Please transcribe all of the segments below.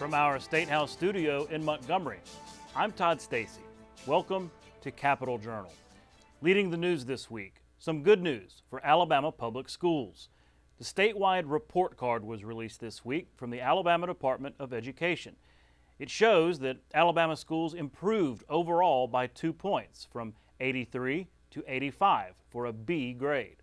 From our State House studio in Montgomery, I'm Todd Stacy. Welcome to Capitol Journal. Leading the news this week, some good news for Alabama public schools. The statewide report card was released this week from the Alabama Department of Education. It shows that Alabama schools improved overall by 2 points, from 83 to 85 for a B grade.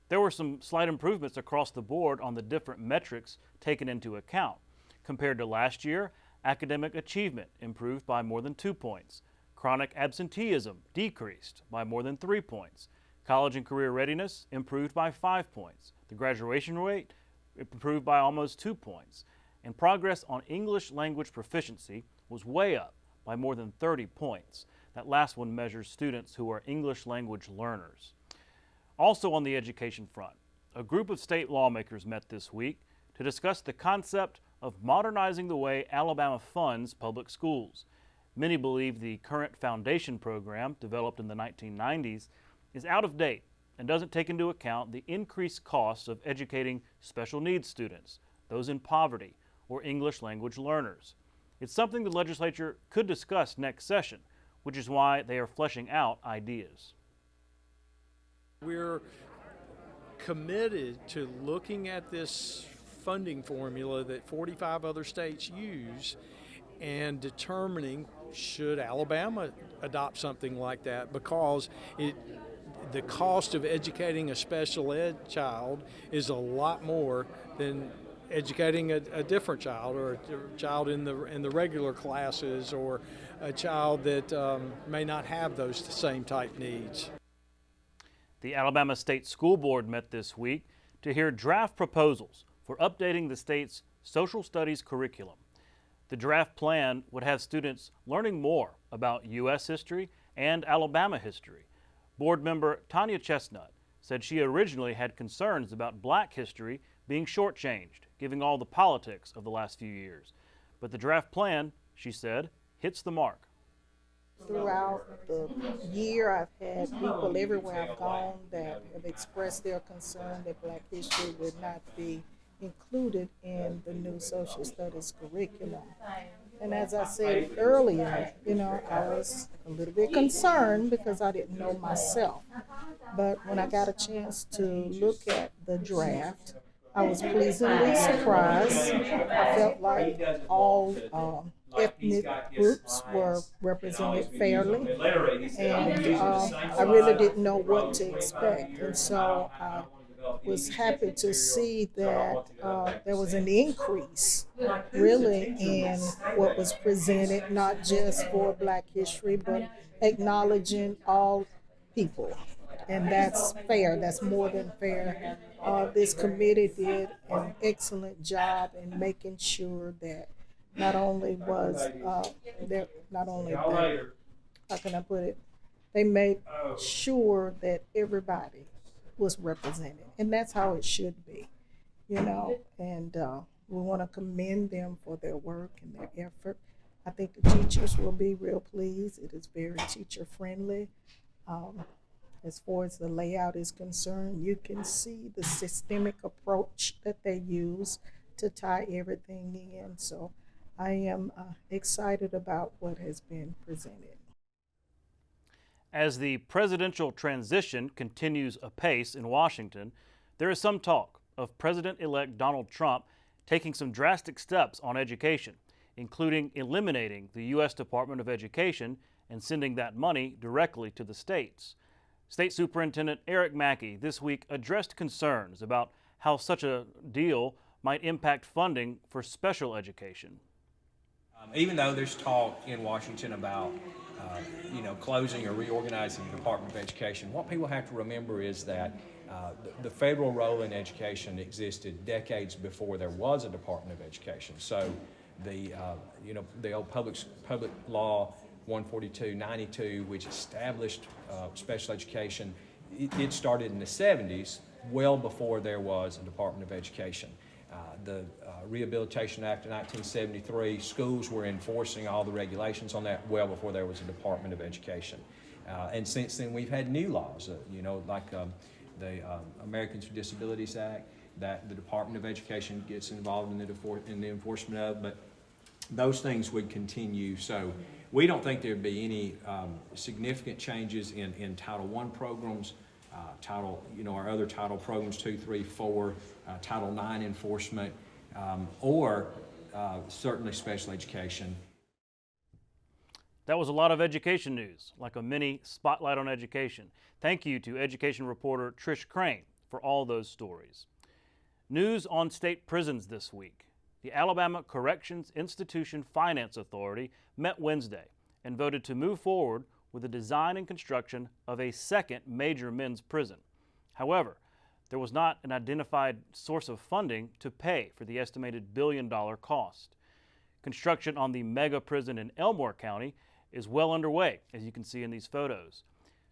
There were some slight improvements across the board on the different metrics taken into account. Compared to last year, academic achievement improved by more than 2 points. Chronic absenteeism decreased by more than 3 points. College and career readiness improved by 5 points. The graduation rate improved by almost 2 points. And progress on English language proficiency was way up by more than 30 points. That last one measures students who are English language learners. Also on the education front, a group of state lawmakers met this week to discuss the concept of modernizing the way Alabama funds public schools. Many believe the current foundation program, developed in the 1990s, is out of date and doesn't take into account the increased costs of educating special needs students, those in poverty, or English language learners. It's something the legislature could discuss next session, which is why they are fleshing out ideas. We're committed to looking at this funding formula that 45 other states use and determining should Alabama adopt something like that, because the cost of educating a special ed child is a lot more than educating a different child, or a child in the regular classes, or a child that may not have those same type needs. The Alabama State School Board met this week to hear draft proposals for updating the state's social studies curriculum. The draft plan would have students learning more about U.S. history and Alabama history. Board member Tanya Chestnut said she originally had concerns about black history being shortchanged, given all the politics of the last few years. But the draft plan, she said, hits the mark. Throughout the year, I've had people everywhere I've gone that have expressed their concern that black history would not be included in the new social studies curriculum. And as I said earlier, I was a little bit concerned because I didn't know myself. But when I got a chance to look at the draft, I was pleasantly surprised. I felt like all ethnic groups were represented fairly, and I really didn't know what to expect. And so I was happy to see that there was an increase really in what was presented, not just for black history, but acknowledging all people. And that's fair, that's more than fair. This committee did an excellent job in making sure that not only how can I put it, they made sure that everybody was represented, and that's how it should be, and we want to commend them for their work and their effort. I think the teachers will be real pleased. It is very teacher friendly. As far as the layout is concerned, you can see the systemic approach that they use to tie everything in. So I am excited about what has been presented. As the presidential transition continues apace in Washington, there is some talk of President-elect Donald Trump taking some drastic steps on education, including eliminating the U.S. Department of Education and sending that money directly to the states. State Superintendent Eric Mackey this week addressed concerns about how such a deal might impact funding for special education. Even though there's talk in Washington about closing or reorganizing the Department of Education, what people have to remember is that the federal role in education existed decades before there was a Department of Education. So the old public law 142/92, which established special education, it started in the 70s, well before there was a Department of Education. The Rehabilitation Act of 1973, schools were enforcing all the regulations on that well before there was a Department of Education. And since then, we've had new laws, like the Americans with Disabilities Act, that the Department of Education gets involved in the enforcement of. But those things would continue. So we don't think there'd be any significant changes in Title I programs, our other title programs, 2, 3, 4, Title IX enforcement, or certainly special education. That was a lot of education news, like a mini spotlight on education. Thank you to education reporter Trish Crane for all those stories. News on state prisons this week. The Alabama Corrections Institution Finance Authority met Wednesday and voted to move forward with the design and construction of a second major men's prison. However, there was not an identified source of funding to pay for the estimated billion-dollar cost. Construction on the mega prison in Elmore County is well underway, as you can see in these photos.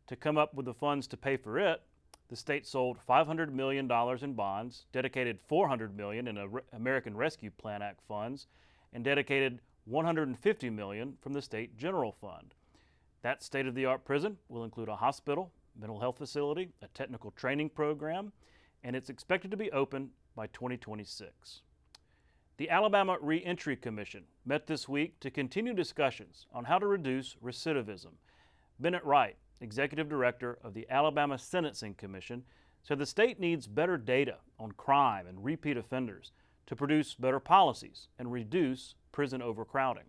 To come up with the funds to pay for it, the state sold $500 million in bonds, dedicated $400 million in American Rescue Plan Act funds, and dedicated $150 million from the state general fund. That state-of-the-art prison will include a hospital, mental health facility, a technical training program, and it's expected to be open by 2026. The Alabama Reentry Commission met this week to continue discussions on how to reduce recidivism. Bennett Wright, Executive Director of the Alabama Sentencing Commission, said the state needs better data on crime and repeat offenders to produce better policies and reduce prison overcrowding.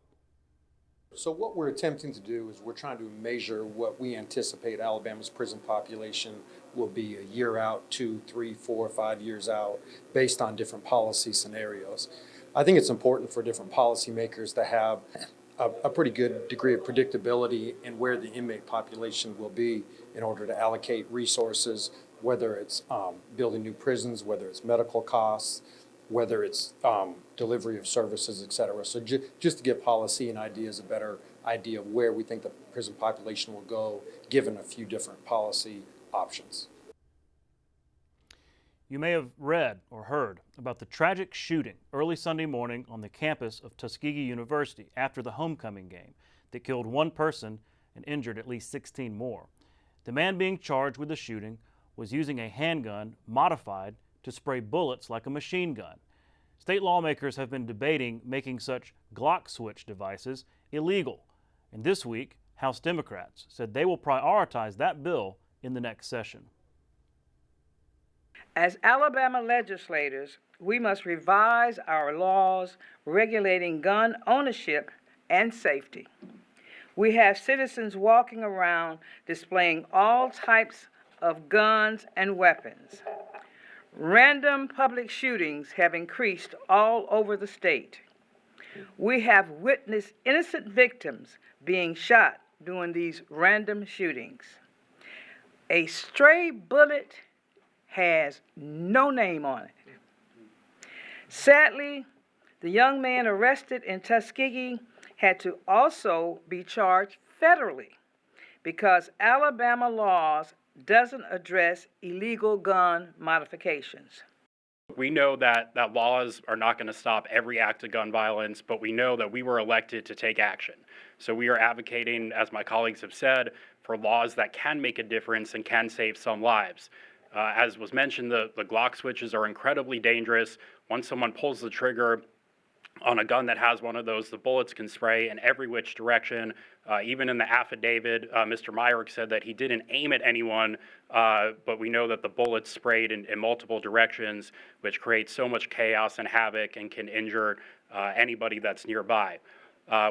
So what we're attempting to do is we're trying to measure what we anticipate Alabama's prison population will be a year out, 2, 3, 4, 5 years out, based on different policy scenarios. I think it's important for different policymakers to have a pretty good degree of predictability in where the inmate population will be in order to allocate resources, whether it's building new prisons, whether it's medical costs, whether it's delivery of services, et cetera. So just to give policy and ideas a better idea of where we think the prison population will go, given a few different policy options. You may have read or heard about the tragic shooting early Sunday morning on the campus of Tuskegee University after the homecoming game that killed one person and injured at least 16 more. The man being charged with the shooting was using a handgun modified to spray bullets like a machine gun. State lawmakers have been debating making such Glock switch devices illegal, and this week, House Democrats said they will prioritize that bill in the next session. As Alabama legislators, we must revise our laws regulating gun ownership and safety. We have citizens walking around displaying all types of guns and weapons. Random public shootings have increased all over the state. We have witnessed innocent victims being shot during these random shootings. A stray bullet has no name on it. Sadly, the young man arrested in Tuskegee had to also be charged federally because Alabama laws doesn't address illegal gun modifications. We know that laws are not going to stop every act of gun violence, but we know that we were elected to take action. So we are advocating, as my colleagues have said, for laws that can make a difference and can save some lives. As was mentioned, the Glock switches are incredibly dangerous. Once someone pulls the trigger on a gun that has one of those, the bullets can spray in every which direction. Even in the affidavit, Mr. Myrick said that he didn't aim at anyone, but we know that the bullets sprayed in multiple directions, which creates so much chaos and havoc and can injure anybody that's nearby.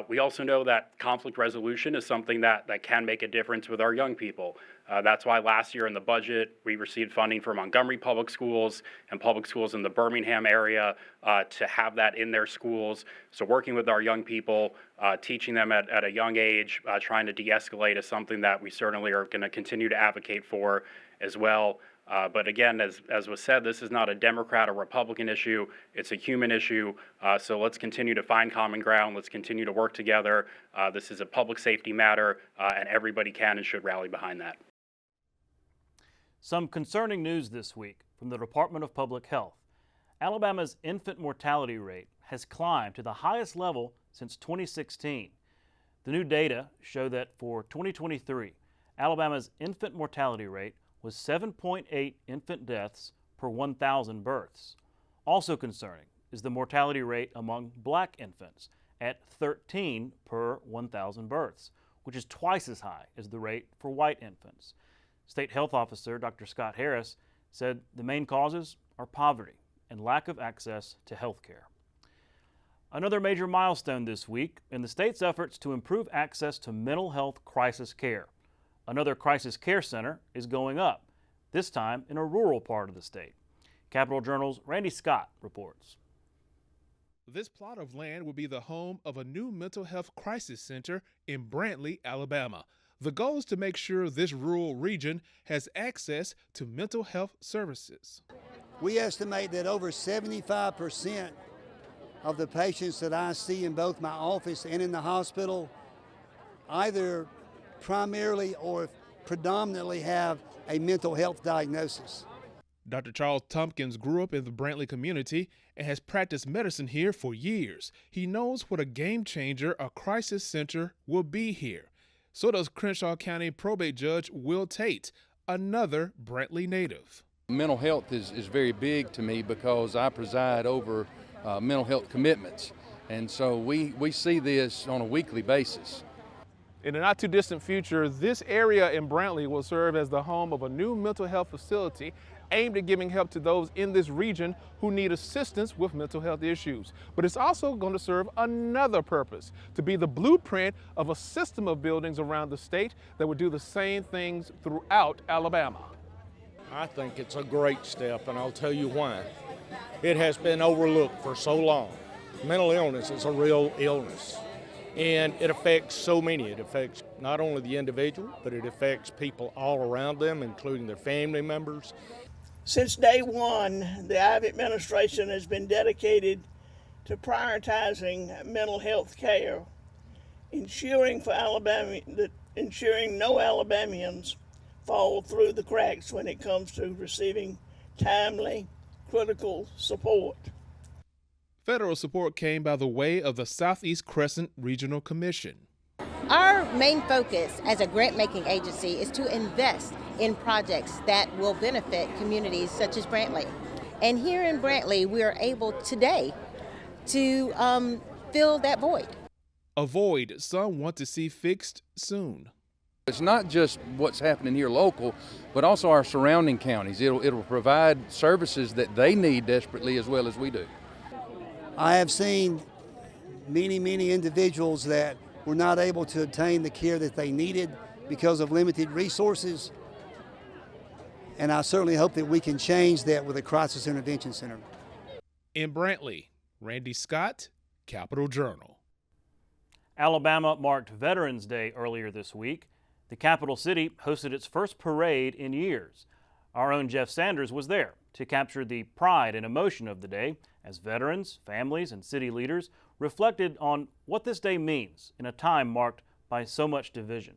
We also know that conflict resolution is something that can make a difference with our young people. That's why last year in the budget, we received funding for Montgomery Public Schools and public schools in the Birmingham area to have that in their schools. So working with our young people, teaching them at a young age, trying to de-escalate is something that we certainly are going to continue to advocate for as well. But again, as was said, this is not a Democrat or Republican issue. It's a human issue. So let's continue to find common ground. Let's continue to work together. This is a public safety matter, and everybody can and should rally behind that. Some concerning news this week from the Department of Public Health. Alabama's infant mortality rate has climbed to the highest level since 2016. The new data show that for 2023, Alabama's infant mortality rate was 7.8 infant deaths per 1,000 births. Also concerning is the mortality rate among black infants at 13 per 1,000 births, which is twice as high as the rate for white infants. State Health Officer Dr. Scott Harris said the main causes are poverty and lack of access to health care. Another major milestone this week in the state's efforts to improve access to mental health crisis care. Another crisis care center is going up, this time in a rural part of the state. Capitol Journal's Randy Scott reports. This plot of land will be the home of a new mental health crisis center in Brantley, Alabama. The goal is to make sure this rural region has access to mental health services. We estimate that over 75% of the patients that I see in both my office and in the hospital either primarily or predominantly have a mental health diagnosis. Dr. Charles Tompkins grew up in the Brantley community and has practiced medicine here for years. He knows what a game changer a crisis center will be here. So does Crenshaw County probate judge Will Tate, another Brantley native. Mental health is very big to me because I preside over mental health commitments. And so we see this on a weekly basis. In the not too distant future, this area in Brantley will serve as the home of a new mental health facility aimed at giving help to those in this region who need assistance with mental health issues. But it's also going to serve another purpose, to be the blueprint of a system of buildings around the state that would do the same things throughout Alabama. I think it's a great step, and I'll tell you why. It has been overlooked for so long. Mental illness is a real illness, and it affects so many. It affects not only the individual, but it affects people all around them, including their family members. Since day one, the Ivey administration has been dedicated to prioritizing mental health care, ensuring no Alabamians fall through the cracks when it comes to receiving timely, critical support. Federal support came by the way of the Southeast Crescent Regional Commission. Our main focus as a grant-making agency is to invest in projects that will benefit communities such as Brantley. And here in Brantley, we are able today to fill that void. A void some want to see fixed soon. It's not just what's happening here local, but also our surrounding counties. It'll provide services that they need desperately as well as we do. I have seen many individuals that were not able to obtain the care that they needed because of limited resources. And I certainly hope that we can change that with a crisis intervention center. In Brantley, Randy Scott, Capitol Journal. Alabama marked Veterans Day earlier this week. The capital city hosted its first parade in years. Our own Jeff Sanders was there to capture the pride and emotion of the day as veterans, families, and city leaders reflected on what this day means in a time marked by so much division.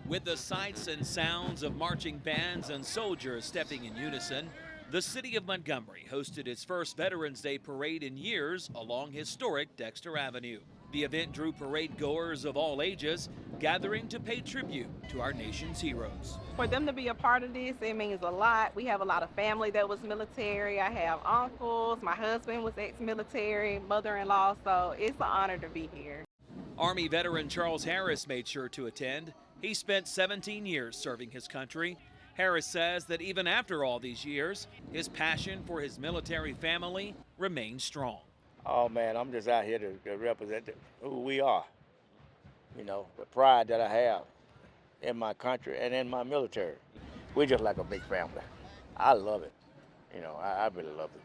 With the sights and sounds of marching bands and soldiers stepping in unison, the city of Montgomery hosted its first Veterans Day parade in years along historic Dexter Avenue. The event drew parade goers of all ages, gathering to pay tribute to our nation's heroes. For them to be a part of this, it means a lot. We have a lot of family that was military. I have uncles, my husband was ex-military, mother-in-law, so it's an honor to be here. Army veteran Charles Harris made sure to attend. He spent 17 years serving his country. Harris says that even after all these years, his passion for his military family remains strong. Oh man, I'm just out here to represent who we are. You know, the pride that I have in my country and in my military. We're just like a big family. I love it. You know, I really love it.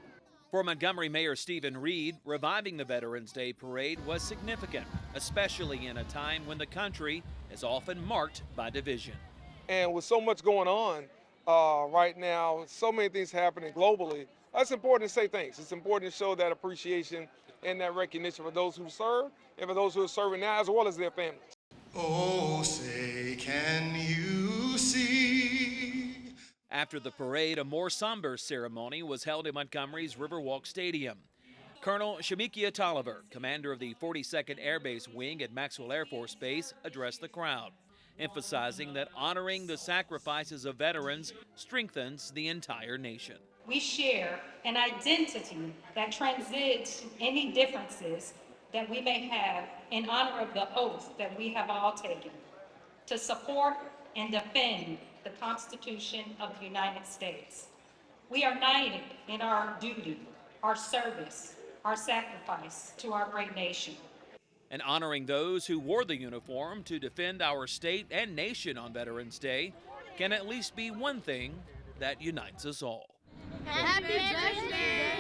For Montgomery Mayor Stephen Reed, reviving the Veterans Day parade was significant, especially in a time when the country is often marked by division. And with so much going on right now, so many things happening globally, it's important to say thanks. It's important to show that appreciation and that recognition for those who serve and for those who are serving now as well as their families. Oh, say, can you see? After the parade, a more somber ceremony was held in Montgomery's Riverwalk Stadium. Colonel Shamikia Tolliver, commander of the 42nd Air Base Wing at Maxwell Air Force Base, addressed the crowd, emphasizing that honoring the sacrifices of veterans strengthens the entire nation. we share an identity that transcends any differences that we may have in honor of the oath that we have all taken to support and defend the Constitution of the United States. We are united in our duty, our service, our sacrifice to our great nation. And honoring those who wore the uniform to defend our state and nation on Veterans Day can at least be one thing that unites us all. Happy Veterans Day!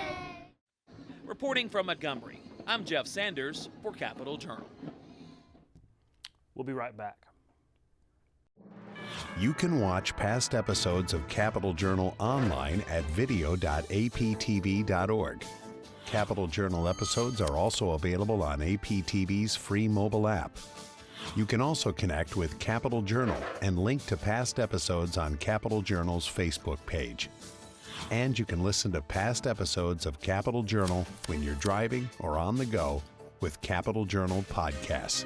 Reporting from Montgomery, I'm Jeff Sanders for Capital Journal. We'll be right back. You can watch past episodes of Capital Journal online at video.aptv.org. Capital Journal episodes are also available on APTV's free mobile app. You can also connect with Capital Journal and link to past episodes on Capital Journal's Facebook page. And you can listen to past episodes of Capital Journal when you're driving or on the go with Capital Journal podcasts.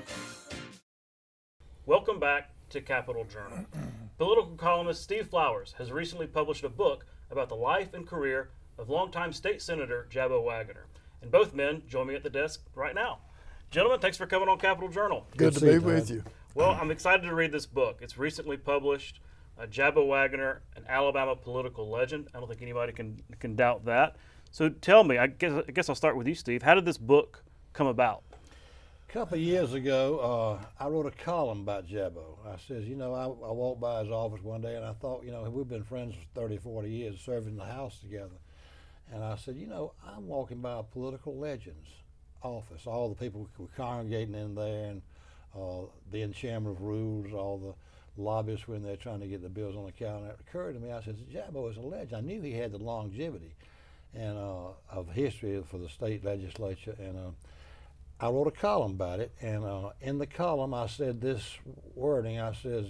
Welcome back to Capital Journal. Political columnist Steve Flowers has recently published a book about the life and career of longtime state senator Jabo Waggoner. And both men join me at the desk right now. Gentlemen, thanks for coming on Capital Journal. Good to be with you. Well, I'm excited to read this book. It's recently published, Jabo Waggoner, an Alabama political legend. I don't think anybody can doubt that. So tell me, I guess I'll start with you, Steve. How did this book come about? A couple of years ago, I wrote a column about Jabo. I says, I walked by his office one day and I thought, we've been friends for 30, 40 years, serving in the House together. And I said, I'm walking by a political legend's office. All the people were congregating in there, and the chairman of rules, all the lobbyists were in there trying to get the bills on the calendar. It occurred to me, I said, Jabo is a legend. I knew he had the longevity and of history for the state legislature, and I wrote a column about it. And in the column, I said this wording. I says,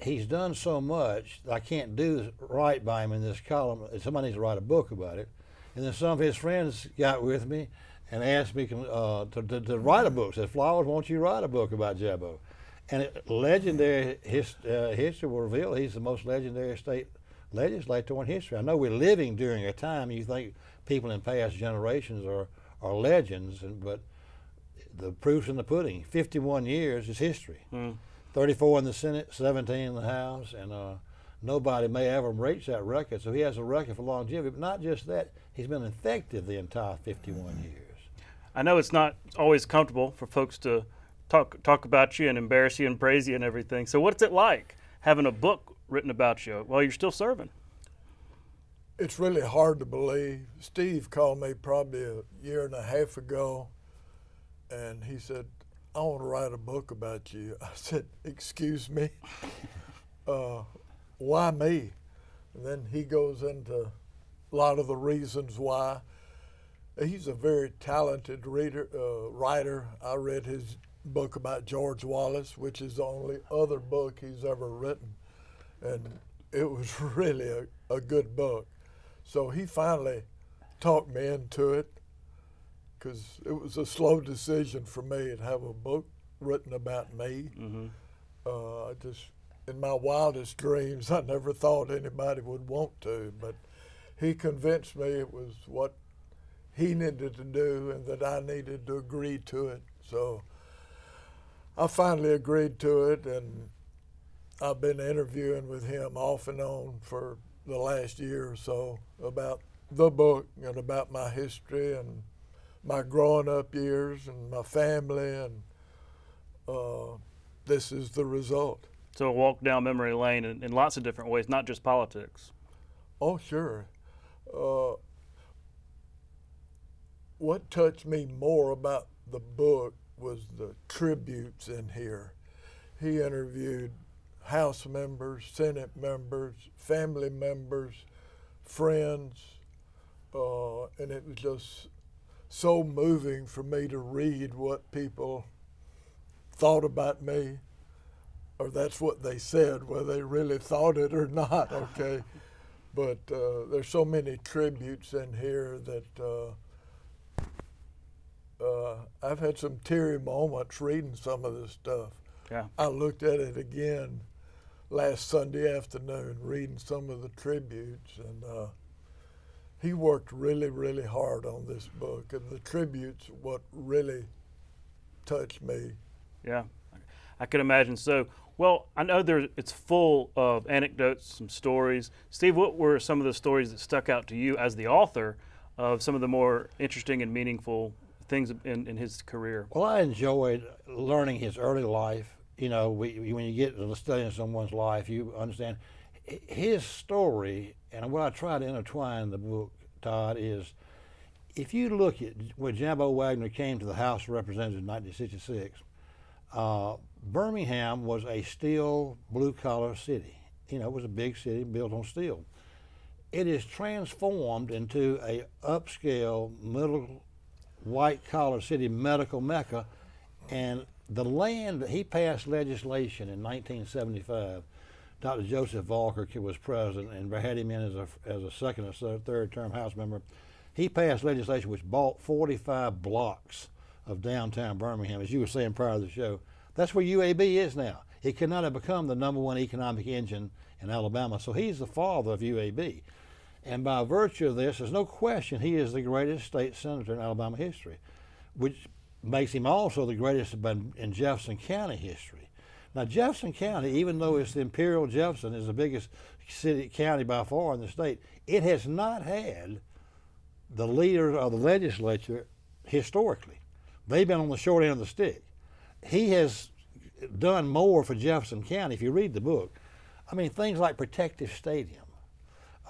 he's done so much, I can't do right by him in this column. Somebody needs to write a book about it. And then some of his friends got with me and asked me to write a book. Said, Flowers, won't you write a book about Jabo? And legendary history will reveal he's the most legendary state legislator in history. I know we're living during a time you think people in past generations are legends, but the proof's in the pudding. 51 years is history. 34 in the Senate, 17 in the House, and nobody may ever reach that record. So he has a record for longevity, but not just that, he's been effective the entire 51 years. I know it's not always comfortable for folks to talk about you and embarrass you and praise you and everything. So what's it like having a book written about you while you're still serving? It's really hard to believe. Steve called me probably a year and a half ago, and he said, I want to write a book about you. I said, excuse me? Why me? And then he goes into a lot of the reasons why. He's a very talented writer. I read his book about George Wallace, which is the only other book he's ever written. And it was really a good book. So he finally talked me into it, because it was a slow decision for me to have a book written about me. In my wildest dreams, I never thought anybody would want to, but he convinced me it was what he needed to do and that I needed to agree to it. So I finally agreed to it, and I've been interviewing with him off and on for the last year or so about the book and about my history and my growing up years and my family, and this is the result. So a walk down memory lane in lots of different ways, not just politics. Oh, sure. What touched me more about the book was the tributes in here. He interviewed House members, Senate members, family members, friends, and it was just so moving for me to read what people thought about me, or that's what they said, whether they really thought it or not, okay? But there's so many tributes in here that I've had some teary moments reading some of this stuff. Yeah. I looked at it again last Sunday afternoon, reading some of the tributes, and he worked really, really hard on this book, and the tributes what really touched me. Yeah, I could imagine so. Well, I know it's full of anecdotes, some stories. Steve, what were some of the stories that stuck out to you as the author of some of the more interesting and meaningful things in his career? Well, I enjoyed learning his early life. You know, when you get to studying someone's life, you understand his story. And what I try to intertwine in the book, Todd, is if you look at when Jabo Waggoner came to the House of Representatives in 1966, Birmingham was a steel, blue-collar city. You know, it was a big city built on steel. It is transformed into a upscale, middle, white-collar city medical mecca, and the land that he passed legislation in 1975. Dr. Joseph Volker was president and had him in as a second or third term House member. He passed legislation which bought 45 blocks of downtown Birmingham, as you were saying prior to the show. That's where UAB is now. It could not have become the #1 economic engine in Alabama, so he's the father of UAB. And by virtue of this, there's no question he is the greatest state senator in Alabama history, which makes him also the greatest in Jefferson County history. Now, Jefferson County, even though it's the Imperial Jefferson, is the biggest county by far in the state, it has not had the leaders of the legislature historically. They've been on the short end of the stick. He has done more for Jefferson County, if you read the book. I mean, things like Protective Stadium,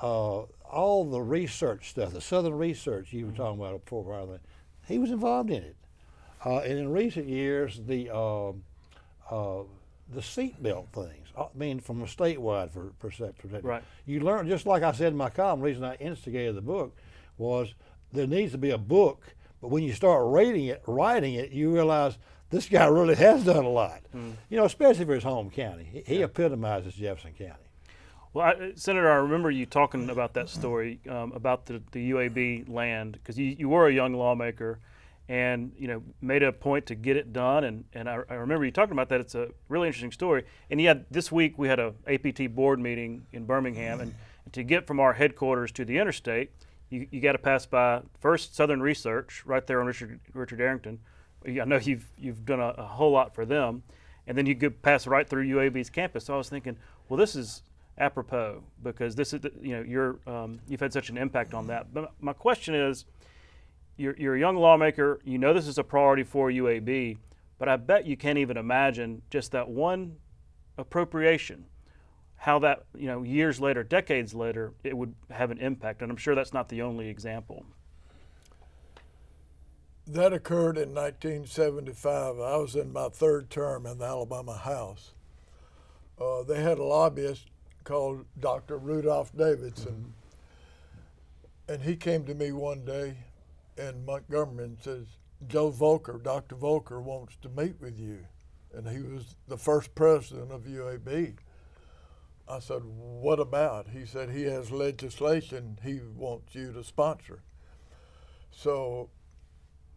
all the research stuff, the Southern research you were talking about before, he was involved in it. And in recent years, the seatbelt things, I mean, from a statewide perspective. Right. You learn, just like I said in my column, the reason I instigated the book was there needs to be a book, but when you start writing it, you realize this guy really has done a lot. You know, especially for his home county. He epitomizes Jefferson County. Well, Senator, I remember you talking about that story about the UAB land, because you were a young lawmaker and, you know, made a point to get it done. And I remember you talking about that. It's a really interesting story. And this week we had a APT board meeting in Birmingham, and to get from our headquarters to the interstate, you got to pass by first Southern Research right there on Richard Arrington. I know you've done a whole lot for them, and then you could pass right through UAB's campus. So I was thinking, well, this is apropos because this is you've had such an impact on that. But my question is, you're a young lawmaker. You know this is a priority for UAB, but I bet you can't even imagine just that one appropriation, how that years later, decades later, it would have an impact. And I'm sure that's not the only example. That occurred in 1975. I was in my third term in the Alabama House. They had a lobbyist called Dr. Rudolph Davidson, and he came to me one day in Montgomery and says, Dr. Volker wants to meet with you. And he was the first president of UAB. I said, what about? He said he has legislation he wants you to sponsor. So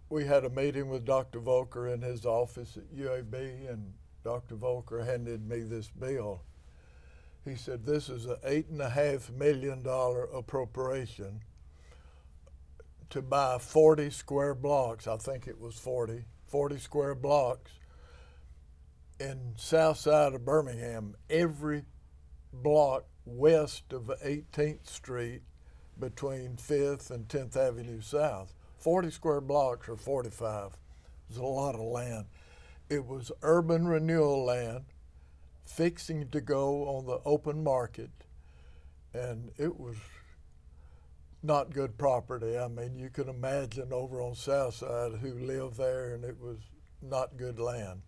we had a meeting with Dr. Volker in his office at UAB, and Dr. Volker handed me this bill. He said, this is an $8.5 million appropriation to buy 40 square blocks. I think it was 40 square blocks in south side of Birmingham, every block west of 18th Street between 5th and 10th Avenue South. 40 square blocks or 45. It was a lot of land. It was urban renewal land fixing to go on the open market, and it was not good property. I mean, you can imagine over on South Side who lived there, and it was not good land.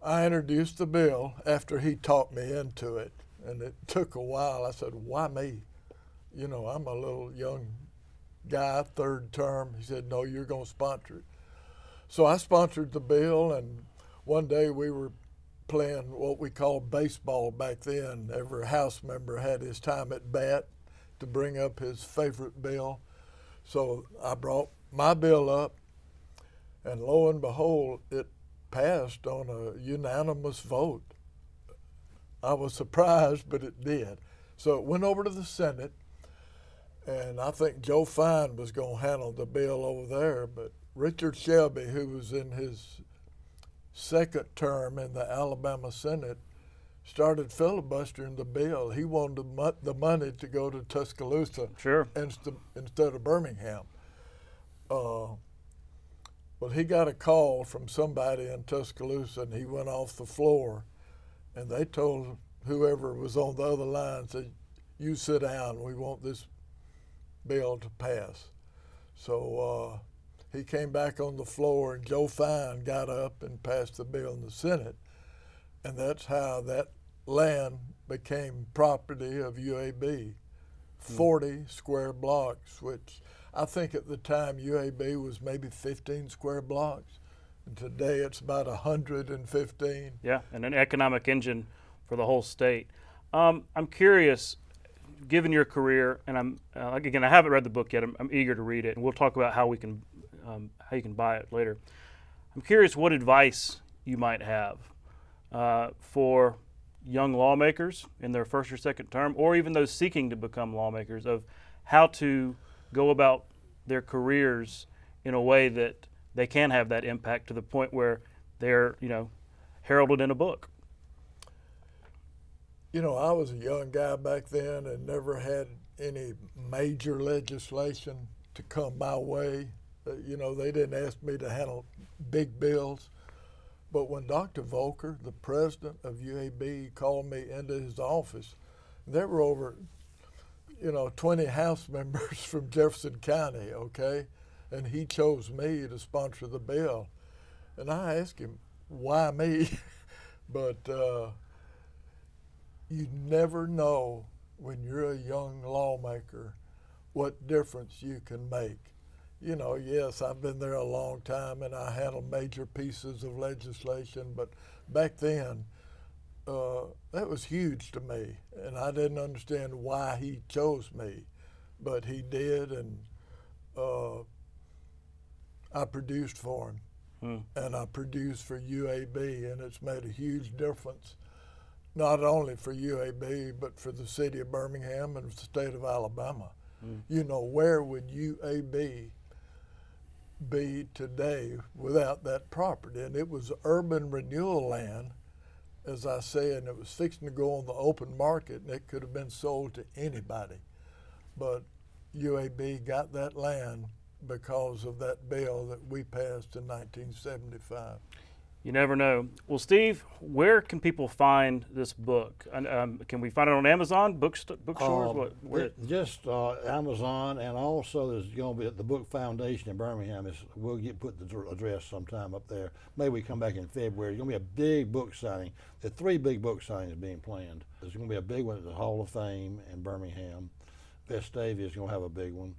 I introduced the bill after he talked me into it, and it took a while. I said, why me? You know, I'm a little young guy, third term. He said, no, you're going to sponsor it. So I sponsored the bill, and one day we were playing what we called baseball back then. Every House member had his time at bat to bring up his favorite bill. So I brought my bill up, and lo and behold, it passed on a unanimous vote. I was surprised, but it did. So it went over to the Senate, And I think Joe Fine was going to handle the bill over there, but Richard Shelby, who was in his second term in the Alabama Senate, started filibustering the bill. He wanted the money to go to Tuscaloosa instead of Birmingham. Well, he got a call from somebody in Tuscaloosa, and he went off the floor, and they told whoever was on the other line, said, "You sit down, we want this bill to pass." So he came back on the floor, and Joe Fine got up and passed the bill in the Senate, and that's how that land became property of UAB. 40 square blocks, which I think at the time UAB was maybe 15 square blocks, and today it's about 115. Yeah, and an economic engine for the whole state. I'm curious, given your career, and again, I haven't read the book yet. I'm eager to read it, and we'll talk about how you can buy it later. I'm curious what advice you might have for young lawmakers in their first or second term, or even those seeking to become lawmakers, of how to go about their careers in a way that they can have that impact to the point where they're, heralded in a book. I was a young guy back then and never had any major legislation to come my way. They didn't ask me to handle big bills. But when Dr. Volker, the president of UAB, called me into his office, there were over, 20 House members from Jefferson County, okay? And he chose me to sponsor the bill. And I asked him, why me? But you never know when you're a young lawmaker what difference you can make. Yes, I've been there a long time and I handled major pieces of legislation, but back then, that was huge to me, and I didn't understand why he chose me, but he did, and I produced for him, and I produced for UAB, and it's made a huge difference, not only for UAB, but for the city of Birmingham and the state of Alabama. Where would UAB be today without that property? And it was urban renewal land, as I say, and it was fixing to go on the open market, and it could have been sold to anybody. But UAB got that land because of that bill that we passed in 1975. You never know. Well, Steve, where can people find this book? Can we find it on Amazon, bookstores? Just Amazon, and also there's going to be at the Book Foundation in Birmingham. We'll put the address sometime up there. Maybe we come back in February. There's going to be a big book signing. There are 3 big book signings being planned. There's going to be a big one at the Hall of Fame in Birmingham. Vestavia is going to have a big one.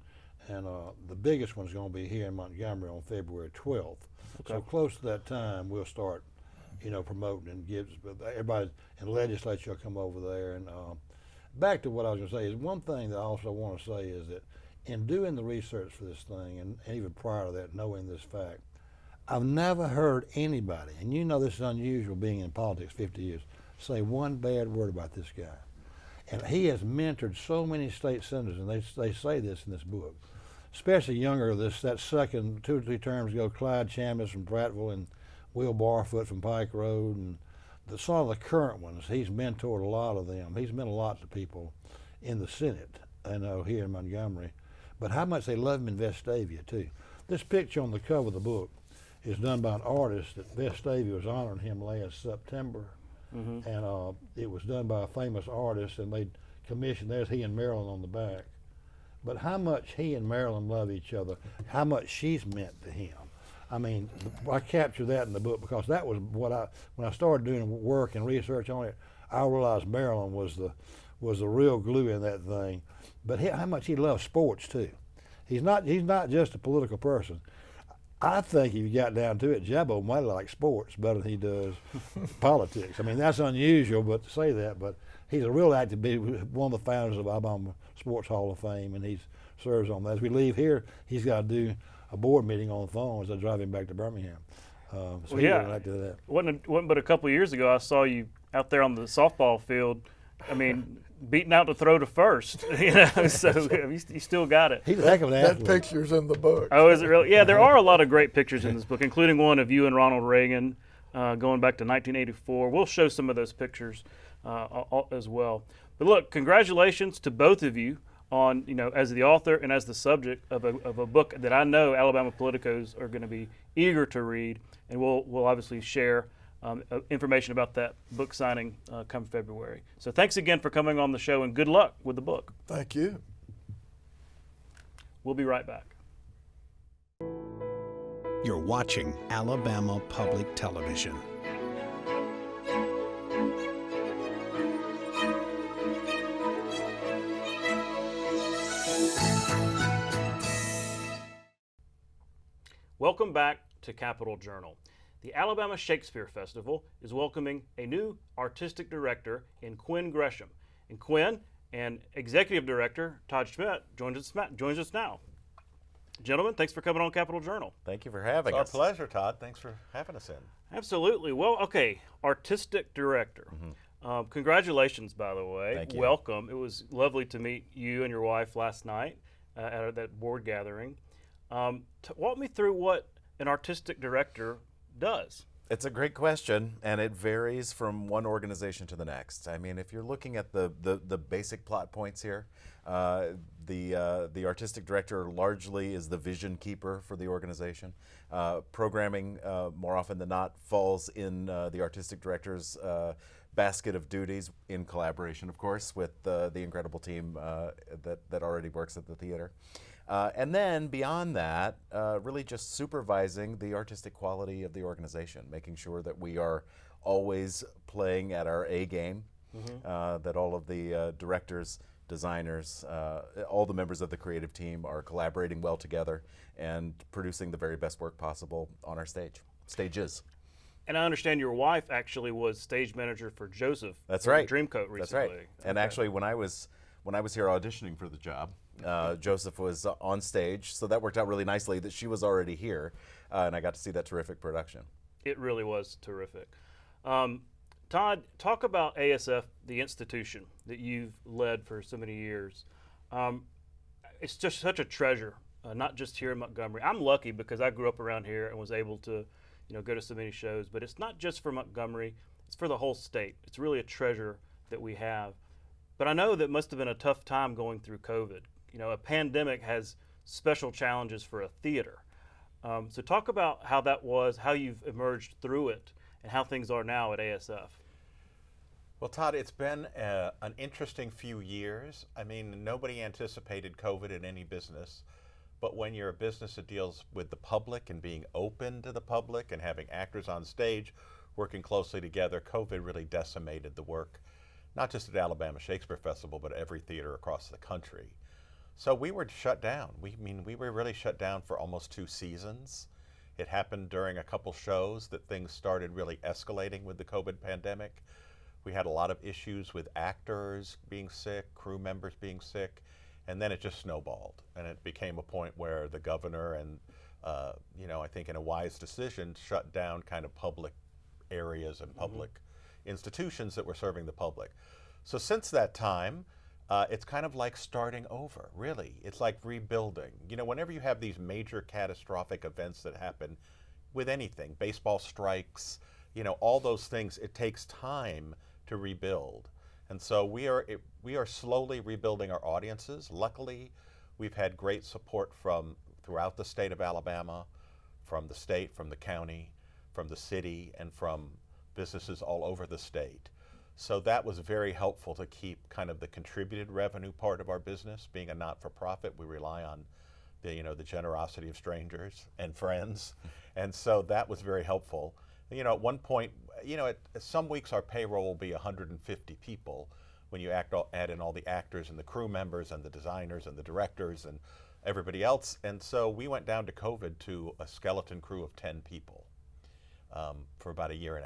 And the biggest one is going to be here in Montgomery on February 12th. Okay. So close to that time, we'll start, promoting and everybody in the legislature will come over there. And back to what I was going to say is one thing that I also want to say is that in doing the research for this thing, and even prior to that, knowing this fact, I've never heard anybody, and this is unusual being in politics 50 years, say one bad word about this guy. And he has mentored so many state senators, and they say this in this book. Especially younger, that second 2 or 3 terms ago, Clyde Chambliss from Prattville and Will Barfoot from Pike Road, and some of the current ones. He's mentored a lot of them. He's meant a lot to people in the Senate, here in Montgomery. But how much they love him in Vestavia, too. This picture on the cover of the book is done by an artist that Vestavia was honoring him last September. And it was done by a famous artist, and they commissioned, there's he and Marilyn on the back. But how much he and Marilyn love each other, how much she's meant to him. I mean, I captured that in the book because that was when I started doing work and research on it, I realized Marilyn was the real glue in that thing. But how much he loves sports too. He's not just a political person. I think if you got down to it, Jabo might like sports better than he does politics. I mean, that's unusual, but to say that, but he's a real active, one of the founders of Alabama Sports Hall of Fame, and he serves on that. As we leave here, he's got to do a board meeting on the phone as I drive him back to Birmingham. So he would like to do that. Wasn't but a couple of years ago I saw you out there on the softball field I mean, beating out to throw to first, you know, so you still got it. He's a heck of an athlete. That picture's in the book. Oh, is it really? Yeah, there are a lot of great pictures in this book, including one of you and Ronald Reagan going back to 1984. We'll show some of those pictures as well. But look, congratulations to both of you on, you know, as the author and as the subject of a book that I know Alabama politicos are going to be eager to read, and we'll obviously share information about that book signing come February. So thanks again for coming on the show, and good luck with the book. Thank you. We'll be right back. You're watching Alabama Public Television. Welcome back to Capitol Journal. The Alabama Shakespeare Festival is welcoming a new artistic director in Quin Greshem. And Quin and executive director Todd Schmidt joins us now. Gentlemen, thanks for coming on Capitol Journal. Thank you for having us. Our pleasure, Todd. Thanks for having us in. Absolutely. Well, okay, artistic director. Congratulations, by the way. Thank you. Welcome. It was lovely to meet you and your wife last night at that board gathering. Walk me through what an artistic director does. It's a great question, and it varies from one organization to the next. I mean, if you're looking at the basic plot points here, the artistic director largely is the vision keeper for the organization. Programming, more often than not, falls in the artistic director's basket of duties, in collaboration, of course, with the incredible team that already works at the theater. And then beyond that, really just supervising the artistic quality of the organization, making sure that we are always playing at our A game, that all of the directors, designers, all the members of the creative team are collaborating well together and producing the very best work possible on our stages. And I understand your wife actually was stage manager for Joseph. That's right. Dreamcoat recently. That's right. And actually, when I was here auditioning for the job, Joseph was on stage, so that worked out really nicely that she was already here, and I got to see that terrific production. It really was terrific. Todd, talk about ASF, the institution that you've led for so many years. It's just such a treasure, not just here in Montgomery. I'm lucky because I grew up around here and was able to, go to so many shows, but it's not just for Montgomery, it's for the whole state. It's really a treasure that we have. But I know that must have been a tough time going through COVID. A pandemic has special challenges for a theater. So talk about how that was, how you've emerged through it, and how things are now at ASF. Well, Todd, it's been an interesting few years. I mean, nobody anticipated COVID in any business, but when you're a business that deals with the public and being open to the public and having actors on stage working closely together, COVID really decimated the work, not just at Alabama Shakespeare Festival, but every theater across the country. So we were shut down. We were really shut down for almost 2 seasons. It happened during a couple shows that things started really escalating with the COVID pandemic. We had a lot of issues with actors being sick, crew members being sick, and then it just snowballed. And it became a point where the governor and, I think in a wise decision, shut down kind of public areas and public institutions that were serving the public. So since that time, it's kind of like starting over, really. It's like rebuilding. Whenever you have these major catastrophic events that happen with anything, baseball strikes, all those things, it takes time to rebuild. And so we are slowly rebuilding our audiences. Luckily, we've had great support from throughout the state of Alabama, from the state, from the county, from the city, and from businesses all over the state. So that was very helpful to keep kind of the contributed revenue part of our business. Being a not-for-profit, we rely on the generosity of strangers and friends. And so that was very helpful. At one point, some weeks our payroll will be 150 people when you add in all the actors and the crew members and the designers and the directors and everybody else. And so we went down to COVID to a skeleton crew of 10 people for about 1.5 years.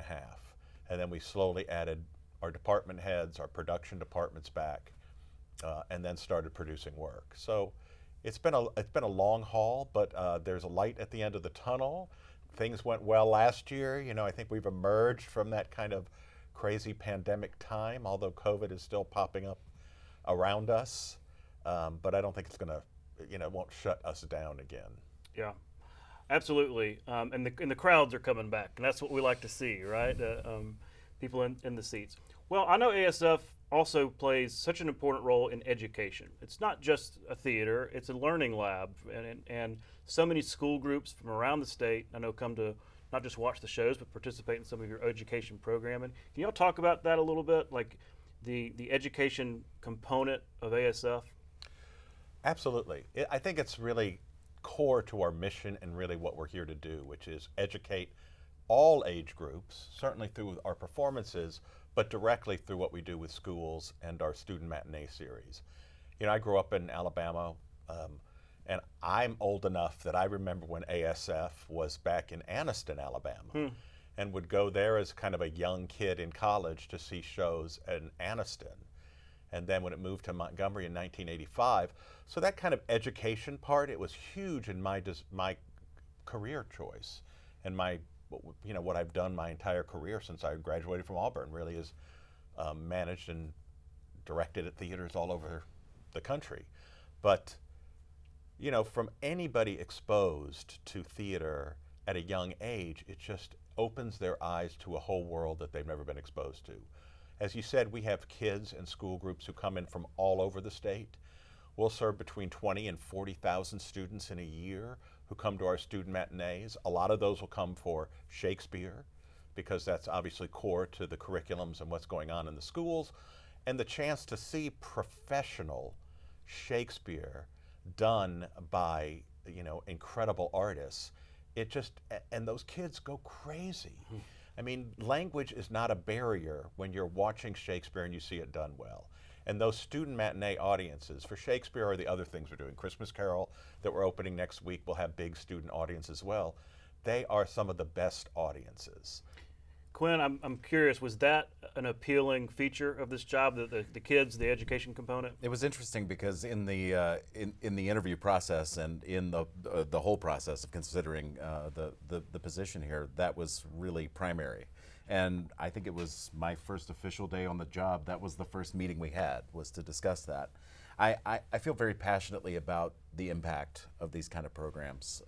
And then we slowly added our department heads, our production departments back, and then started producing work. So it's been a long haul, but there's a light at the end of the tunnel. Things went well last year. I think we've emerged from that kind of crazy pandemic time, although COVID is still popping up around us. But I don't think it's going to, it won't shut us down again. Yeah, absolutely. And the crowds are coming back, and that's what we like to see, right? People in the seats. Well, I know ASF also plays such an important role in education. It's not just a theater, it's a learning lab, and so many school groups from around the state, I know, come to not just watch the shows, but participate in some of your education programming. Can y'all talk about that a little bit, like the education component of ASF? Absolutely. I think it's really core to our mission and really what we're here to do, which is educate all age groups, certainly through our performances, but directly through what we do with schools and our student matinee series. I grew up in Alabama, and I'm old enough that I remember when ASF was back in Anniston, Alabama, and would go there as kind of a young kid in college to see shows in Anniston. And then when it moved to Montgomery in 1985, so that kind of education part, it was huge in my career choice, and what I've done my entire career since I graduated from Auburn really is managed and directed at theaters all over the country. But from anybody exposed to theater at a young age, it just opens their eyes to a whole world that they've never been exposed to. As you said, we have kids and school groups who come in from all over the state. We'll serve between 20 and 40,000 students in a year who come to our student matinees. A lot of those will come for Shakespeare, because that's obviously core to the curriculums and what's going on in the schools. And the chance to see professional Shakespeare done by, incredible artists, and those kids go crazy. I mean, language is not a barrier when you're watching Shakespeare and you see it done well. And those student matinee audiences, for Shakespeare or the other things we're doing, Christmas Carol that we're opening next week will have big student audience as well. They are some of the best audiences. Quin, I'm curious, was that an appealing feature of this job, the kids, the education component? It was interesting because in the interview process and in the whole process of considering the position here, that was really primary. And I think it was my first official day on the job. That was the first meeting we had, was to discuss that. I feel very passionately about the impact of these kind of programs.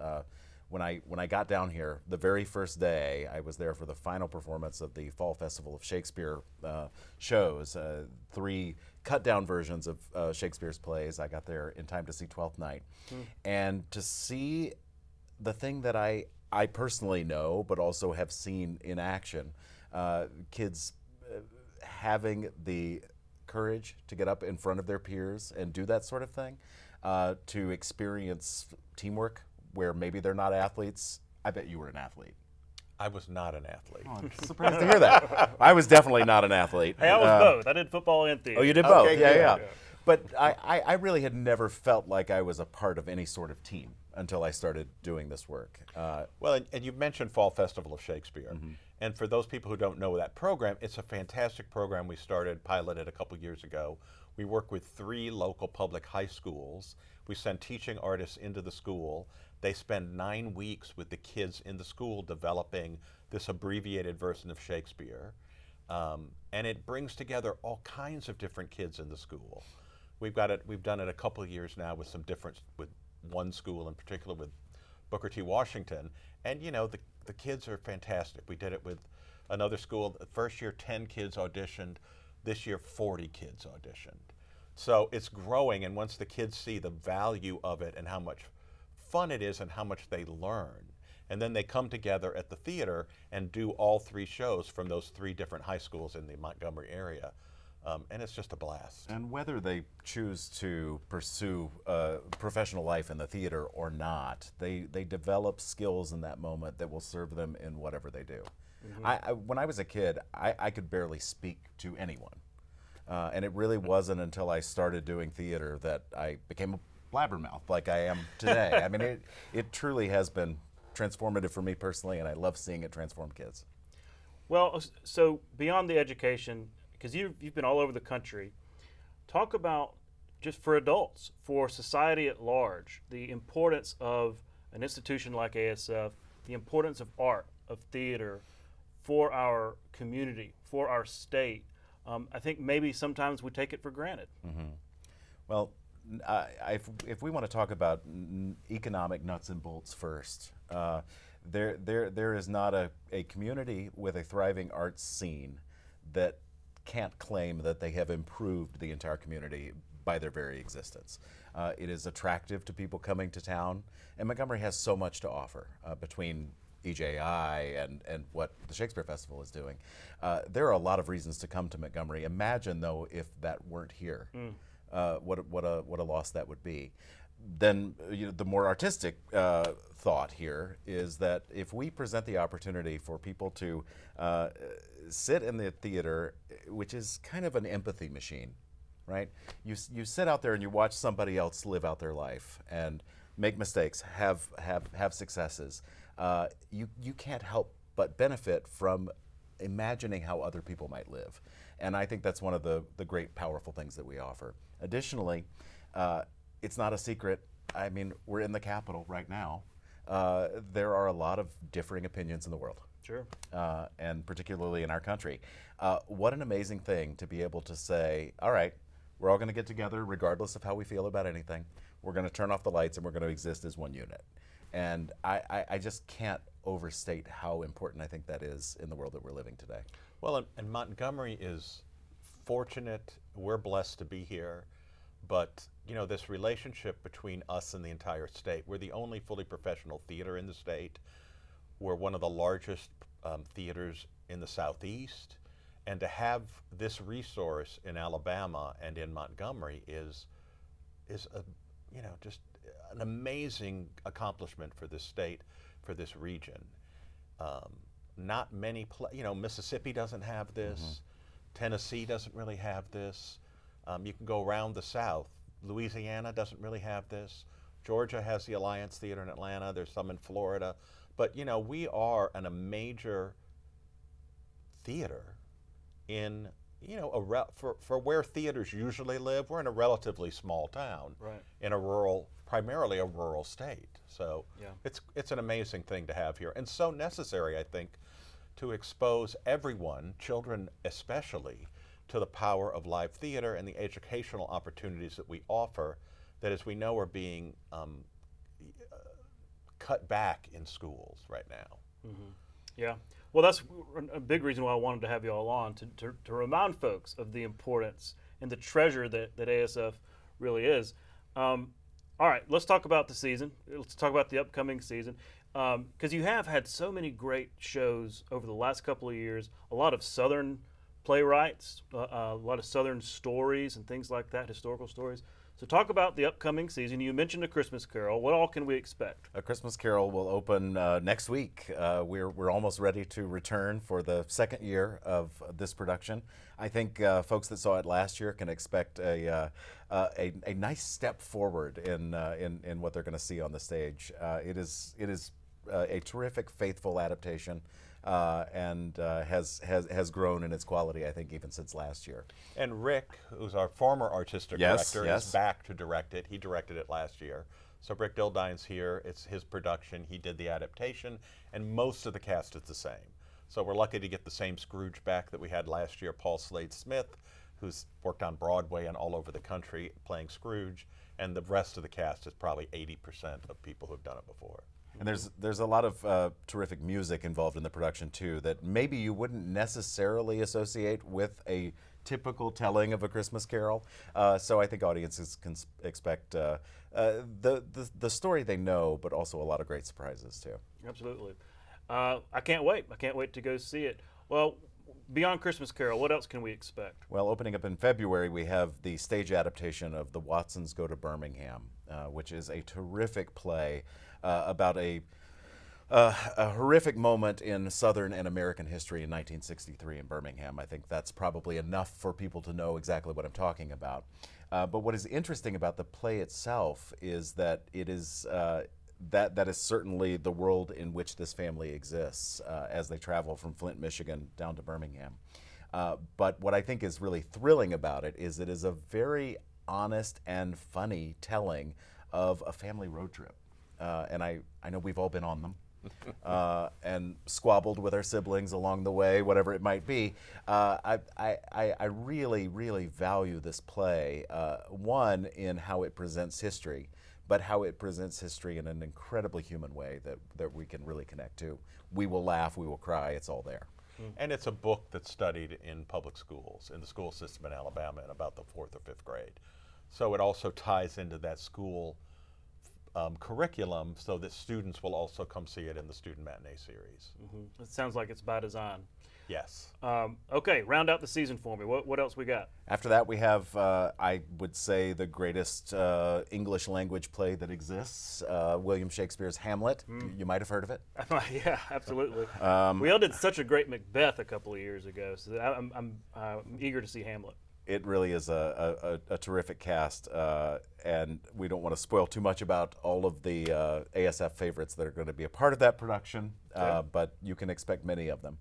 When I got down here, the very first day, I was there for the final performance of the Fall Festival of Shakespeare shows, 3 cut-down versions of Shakespeare's plays. I got there in time to see Twelfth Night. And to see the thing that I personally know, but also have seen in action, kids having the courage to get up in front of their peers and do that sort of thing, to experience teamwork, where maybe they're not athletes. I bet you were an athlete. I was not an athlete. Oh, I'm surprised to hear that. I was definitely not an athlete. Hey, I was both. I did football and theater. Oh, you did both? Okay, Yeah. But I really had never felt like I was a part of any sort of team until I started doing this work. Well, and you mentioned Fall Festival of Shakespeare. And for those people who don't know that program, it's a fantastic program we started, piloted a couple years ago. We work with 3 local public high schools. We send teaching artists into the school. They spend 9 weeks with the kids in the school developing this abbreviated version of Shakespeare. And it brings together all kinds of different kids in the school. We've done it a couple of years now with with one school in particular, with Booker T. Washington. And the kids are fantastic. We did it with another school. The first year, 10 kids auditioned. This year, 40 kids auditioned. So it's growing, and once the kids see the value of it and how much fun it is and how much they learn, and then they come together at the theater and do all 3 shows from those 3 different high schools in the Montgomery area, and it's just a blast. And whether they choose to pursue professional life in the theater or not, they develop skills in that moment that will serve them in whatever they do. When I was a kid, I could barely speak to anyone. And it really wasn't until I started doing theater that I became a blabbermouth like I am today. I mean, it truly has been transformative for me personally, and I love seeing it transform kids. Well, so beyond the education, because you've been all over the country, talk about, just for adults, for society at large, the importance of an institution like ASF, the importance of art, of theater, for our community, for our state, I think maybe sometimes we take it for granted. Mm-hmm. Well, if we want to talk about economic nuts and bolts first, there is not a community with a thriving arts scene that can't claim that they have improved the entire community by their very existence. It is attractive to people coming to town, and Montgomery has so much to offer between EJI and what the Shakespeare Festival is doing. There are a lot of reasons to come to Montgomery. Imagine, though, if that weren't here. What a loss that would be. Then the more artistic thought here is that if we present the opportunity for people to sit in the theater, which is kind of an empathy machine, right? You sit out there and you watch somebody else live out their life and make mistakes, have successes. You can't help but benefit from imagining how other people might live. And I think that's one of the great, powerful things that we offer. Additionally, it's not a secret. I mean, we're in the Capitol right now. There are a lot of differing opinions in the world. Sure. And particularly in our country. What an amazing thing to be able to say, all right, we're all going to get together regardless of how we feel about anything. We're going to turn off the lights and we're going to exist as one unit. And I just can't overstate how important I think that is in the world that we're living today. Well, and Montgomery is fortunate. We're blessed to be here. But, this relationship between us and the entire state, we're the only fully professional theater in the state. We're one of the largest theaters in the Southeast. And to have this resource in Alabama and in Montgomery is just an amazing accomplishment for this state, for this region. Not many, Mississippi doesn't have this. Mm-hmm. Tennessee doesn't really have this. You can go around the South. Louisiana doesn't really have this. Georgia has the Alliance Theater in Atlanta. There's some in Florida. But, we are a major theater in, for where theaters usually live. We're in a relatively small town, right, in a primarily a rural state. So yeah, it's an amazing thing to have here, and so necessary, I think, to expose everyone, children especially, to the power of live theater and the educational opportunities that we offer that, as we know, are being cut back in schools right now. Mm-hmm. Yeah. Well, that's a big reason why I wanted to have you all on, to remind folks of the importance and the treasure that ASF really is. All right, let's talk about the season. Let's talk about the upcoming season. Because you have had so many great shows over the last couple of years, a lot of Southern playwrights, a lot of Southern stories and things like that, historical stories. So talk about the upcoming season. You mentioned A Christmas Carol. What all can we expect? A Christmas Carol will open next week. We're almost ready to return for the second year of this production. I think folks that saw it last year can expect a nice step forward in what they're going to see on the stage. It is a terrific, faithful adaptation. And has grown in its quality, I think, even since last year. And Rick, who's our former artistic director, is back to direct it. He directed it last year. So Rick Dildine's here. It's his production. He did the adaptation, and most of the cast is the same. So we're lucky to get the same Scrooge back that we had last year, Paul Slade-Smith, who's worked on Broadway and all over the country playing Scrooge, and the rest of the cast is probably 80% of people who've done it before. And there's a lot of terrific music involved in the production too that maybe you wouldn't necessarily associate with a typical telling of A Christmas Carol. So I think audiences can expect the story they know, but also a lot of great surprises too. Absolutely. I can't wait. I can't wait to go see it. Well, beyond Christmas Carol, what else can we expect? Well, opening up in February, we have the stage adaptation of The Watsons Go to Birmingham, which is a terrific play about a horrific moment in Southern and American history in 1963 in Birmingham. I think that's probably enough for people to know exactly what I'm talking about. But what is interesting about the play itself is that it is that is certainly the world in which this family exists as they travel from Flint, Michigan, down to Birmingham. But what I think is really thrilling about it is a very honest and funny telling of a family road trip. And I know we've all been on them. and squabbled with our siblings along the way, whatever it might be. I really, really value this play, one, in how it presents history, but how it presents history in an incredibly human way that we can really connect to. We will laugh, we will cry, it's all there. And it's a book that's studied in public schools, in the school system in Alabama in about the 4th or 5th grade. So it also ties into that school curriculum so that students will also come see it in the student matinee series. It sounds like it's by design. Yes. Okay, round out the season for me. What else we got? After that, we have, I would say, the greatest English language play that exists, William Shakespeare's Hamlet. You might have heard of it. Yeah, absolutely. We all did such a great Macbeth a couple of years ago, so I'm eager to see Hamlet. It really is a terrific cast, and we don't want to spoil too much about all of the ASF favorites that are going to be a part of that production, but you can expect many of them.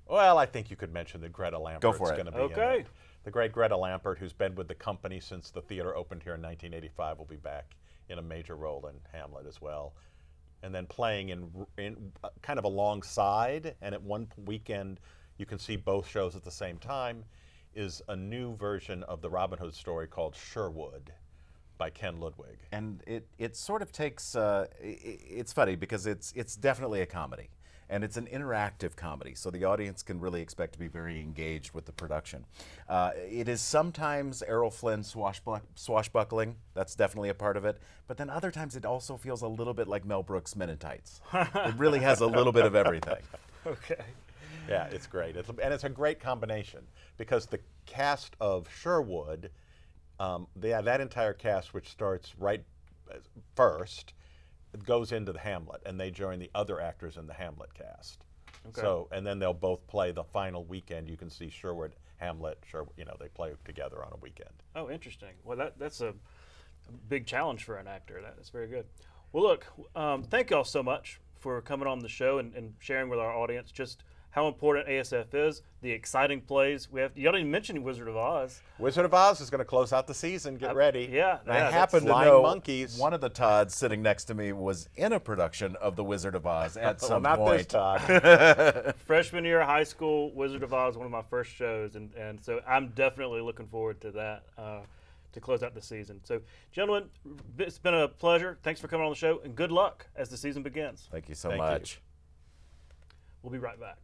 Well, I think you could mention that Greta Lampert's going to be in it. The great Greta Lampert, who's been with the company since the theater opened here in 1985, will be back in a major role in Hamlet as well. And then playing in kind of alongside, and at one weekend you can see both shows at the same time, is a new version of the Robin Hood story called Sherwood by Ken Ludwig. And it sort of takes, it's funny because it's definitely a comedy. And it's an interactive comedy, so the audience can really expect to be very engaged with the production. It is sometimes Errol Flynn swashbuckling. That's definitely a part of it. But then other times it also feels a little bit like Mel Brooks' Men in Tights. It really has a little bit of everything. Okay. Yeah, it's great. And it's a great combination because the cast of Sherwood, that entire cast, which starts right first, goes into the Hamlet, and they join the other actors in the Hamlet cast. Okay. So, and then they'll both play the final weekend. You can see Sherwood, Hamlet, they play together on a weekend. Oh, interesting. Well, that's a big challenge for an actor. That's very good. Well, look, thank y'all so much for coming on the show and sharing with our audience just how important ASF is, the exciting plays we have. You didn't even mention Wizard of Oz. Wizard of Oz is going to close out the season. Get ready. Yeah. And I happen to know one of the Todds sitting next to me was in a production of The Wizard of Oz at some not point. This Todd. Freshman year of high school, Wizard of Oz, one of my first shows, and so I'm definitely looking forward to that to close out the season. So, gentlemen, it's been a pleasure. Thanks for coming on the show, and good luck as the season begins. Thank you so much. We'll be right back.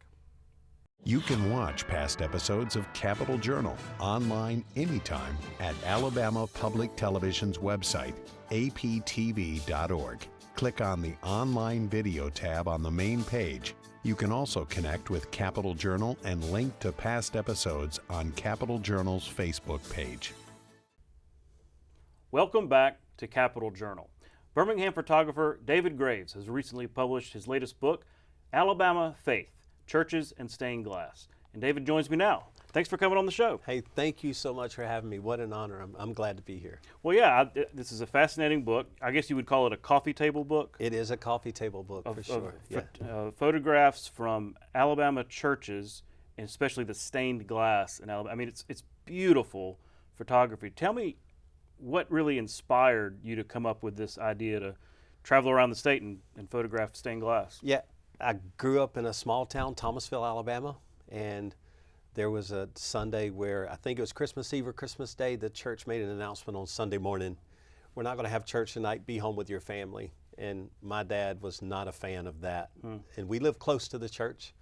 You can watch past episodes of Capital Journal online anytime at Alabama Public Television's website, aptv.org. Click on the Online Video tab on the main page. You can also connect with Capital Journal and link to past episodes on Capital Journal's Facebook page. Welcome back to Capital Journal. Birmingham photographer David Graves has recently published his latest book, Alabama Faith, Churches and Stained Glass. And David joins me now. Thanks for coming on the show. Hey, thank you so much for having me. What an honor. I'm glad to be here. Well, yeah, this is a fascinating book. I guess you would call it a coffee table book. It is a coffee table book for sure. Photographs from Alabama churches, and especially the stained glass in Alabama. I mean, it's beautiful photography. Tell me what really inspired you to come up with this idea to travel around the state and photograph stained glass? Yeah. I grew up in a small town, Thomasville, Alabama, and there was a Sunday where I think it was Christmas Eve or Christmas Day, the church made an announcement on Sunday morning, we're not going to have church tonight, be home with your family. And my dad was not a fan of that. And we live close to the church,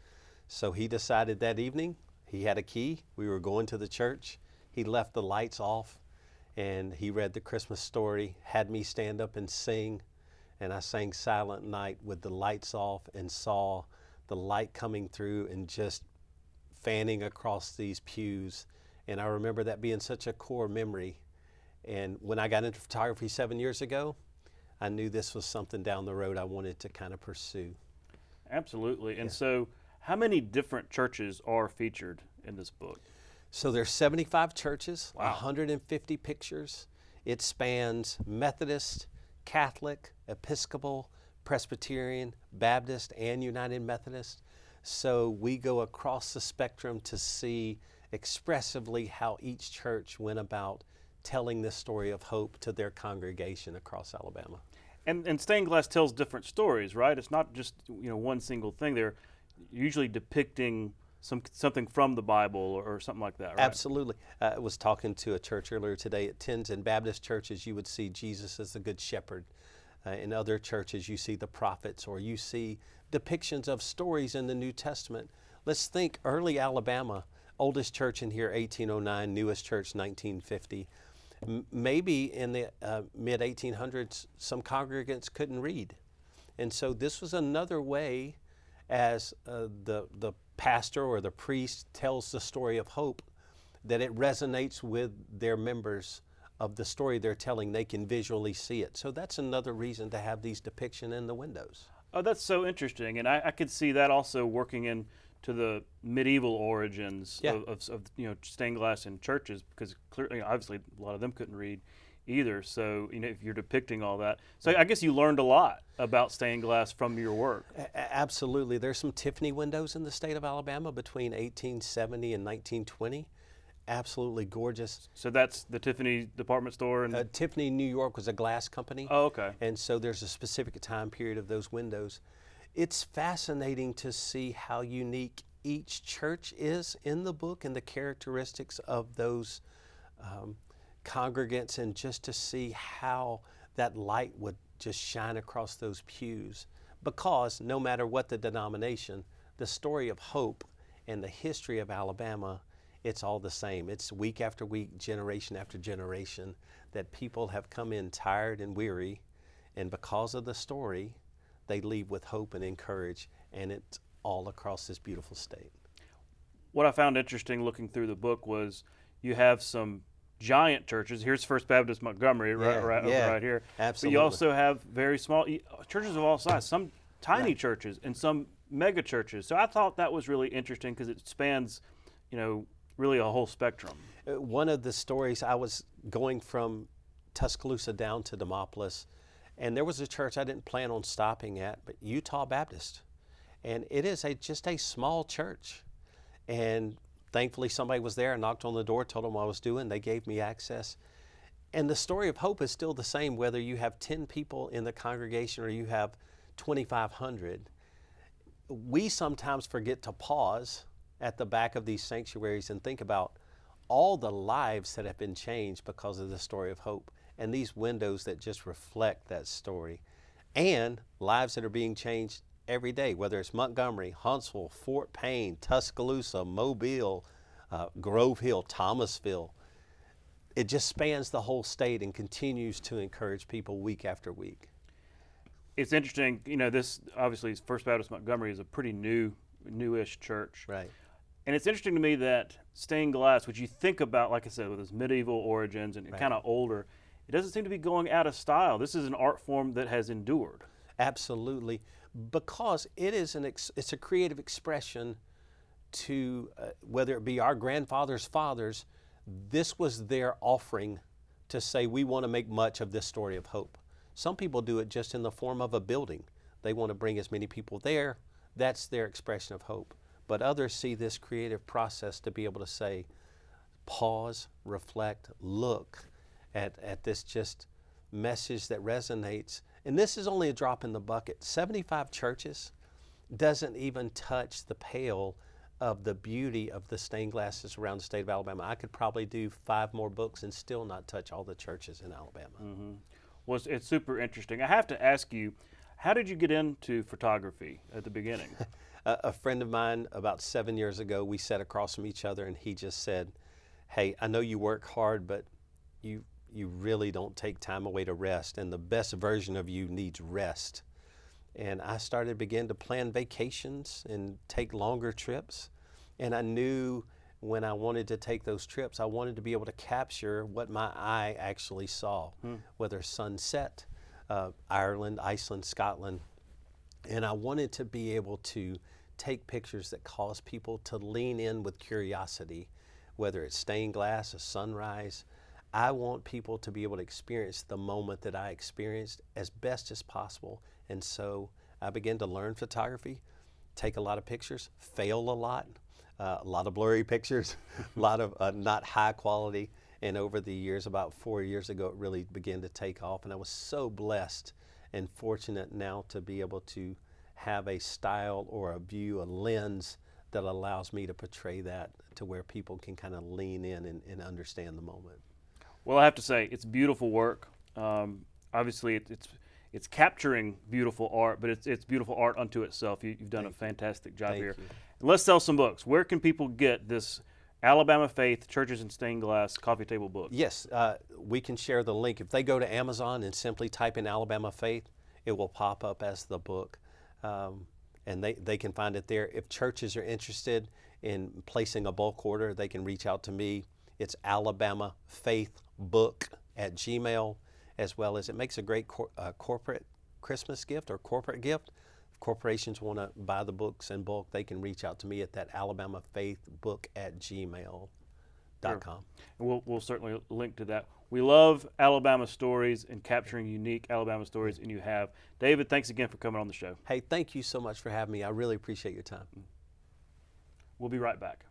so he decided that evening, he had a key, we were going to the church, he left the lights off, and he read the Christmas story, had me stand up and sing. And I sang Silent Night with the lights off and saw the light coming through and just fanning across these pews. And I remember that being such a core memory. And when I got into photography 7 years ago, I knew this was something down the road I wanted to kind of pursue. Absolutely. And so how many different churches are featured in this book? So there's 75 churches, Wow. 150 pictures. It spans Methodist, Catholic, Episcopal, Presbyterian, Baptist, and United Methodist. So we go across the spectrum to see expressively how each church went about telling this story of hope to their congregation across Alabama. And stained glass tells different stories, right? It's not just one single thing. They're usually depicting something from the Bible or something like that, right? Absolutely. I was talking to a church earlier today. At Tins and Baptist churches, you would see Jesus as the Good Shepherd. In other churches, you see the prophets, or you see depictions of stories in the New Testament. Let's think early Alabama, oldest church in here, 1809, newest church, 1950. Maybe in the mid-1800s, some congregants couldn't read. And so this was another way as the pastor or the priest tells the story of hope, that it resonates with their members of the story they're telling. They can visually see it. So that's another reason to have these depictions in the windows. Oh, that's so interesting. And I could see that also working into the medieval origins of stained glass in churches, because clearly, obviously, a lot of them couldn't read either. So, if you're depicting all that. So I guess you learned a lot about stained glass from your work. Absolutely. There's some Tiffany windows in the state of Alabama between 1870 and 1920. Absolutely gorgeous. So that's the Tiffany department store? Tiffany, New York was a glass company. Oh, okay. And so there's a specific time period of those windows. It's fascinating to see how unique each church is in the book and the characteristics of those congregants, and just to see how that light would just shine across those pews. Because no matter what the denomination, the story of hope and the history of Alabama, it's all the same. It's week after week, generation after generation, that people have come in tired and weary, and because of the story, they leave with hope and encourage, and it's all across this beautiful state. What I found interesting looking through the book was you have some giant churches. Here's First Baptist Montgomery, right here. Absolutely. But you also have very small churches of all sizes, some tiny churches and some mega churches. So I thought that was really interesting because it spans, really a whole spectrum. One of the stories, I was going from Tuscaloosa down to Demopolis, and there was a church I didn't plan on stopping at, but Utah Baptist. And it is just a small church. And thankfully somebody was there. I knocked on the door, told them what I was doing. They gave me access. And the story of hope is still the same, whether you have 10 people in the congregation or you have 2,500. We sometimes forget to pause at the back of these sanctuaries and think about all the lives that have been changed because of the story of hope, and these windows that just reflect that story, and lives that are being changed every day, whether it's Montgomery, Huntsville, Fort Payne, Tuscaloosa, Mobile, Grove Hill, Thomasville. It just spans the whole state and continues to encourage people week after week. It's interesting, this obviously First Baptist Montgomery is a pretty newish church. Right. And it's interesting to me that stained glass, which you think about, like I said, with its medieval origins and kind of older, it doesn't seem to be going out of style. This is an art form that has endured. Absolutely, because it is it's a creative expression to whether it be our grandfathers' fathers. This was their offering to say, we want to make much of this story of hope. Some people do it just in the form of a building. They want to bring as many people there. That's their expression of hope. But others see this creative process to be able to say, pause, reflect, look at this just message that resonates. And this is only a drop in the bucket. 75 churches doesn't even touch the pale of the beauty of the stained glasses around the state of Alabama. I could probably do 5 more books and still not touch all the churches in Alabama. Mm-hmm. Well, it's super interesting. I have to ask you, how did you get into photography at the beginning? A friend of mine, about 7 years ago, we sat across from each other, and he just said, hey, I know you work hard, but you really don't take time away to rest, and the best version of you needs rest. And I began to plan vacations and take longer trips. And I knew when I wanted to take those trips, I wanted to be able to capture what my eye actually saw, whether sunset, Ireland, Iceland, Scotland. And I wanted to be able to take pictures that cause people to lean in with curiosity, whether it's stained glass, a sunrise. I want people to be able to experience the moment that I experienced as best as possible. And so I began to learn photography, take a lot of pictures, fail a lot of blurry pictures, a lot of not high quality. And over the years, about 4 years ago, it really began to take off. And I was so blessed and fortunate now to be able to have a style or a view, a lens that allows me to portray that to where people can kind of lean in and understand the moment. Well, I have to say, it's beautiful work. Obviously, it's capturing beautiful art, but it's beautiful art unto itself. You've done a fantastic job here. And let's sell some books. Where can people get this Alabama Faith, Churches in Stained Glass coffee table book? Yes, we can share the link. If they go to Amazon and simply type in Alabama Faith, it will pop up as the book, and they can find it there. If churches are interested in placing a bulk order, they can reach out to me. It's alabamafaithbook@gmail.com, as well as it makes a great corporate Christmas gift or corporate gift. If corporations want to buy the books in bulk, they can reach out to me at that alabamafaithbook@gmail.com. Sure. And we'll certainly link to that. We love Alabama stories and capturing unique Alabama stories, and you have. David, thanks again for coming on the show. Hey, thank you so much for having me. I really appreciate your time. We'll be right back.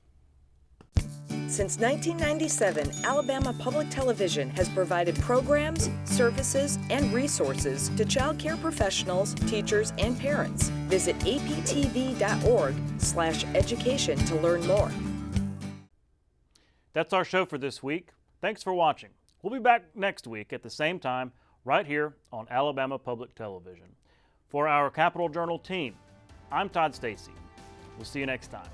Since 1997, Alabama Public Television has provided programs, services, and resources to child care professionals, teachers, and parents. Visit aptv.org/education to learn more. That's our show for this week. Thanks for watching. We'll be back next week at the same time, right here on Alabama Public Television. For our Capital Journal team, I'm Todd Stacy. We'll see you next time.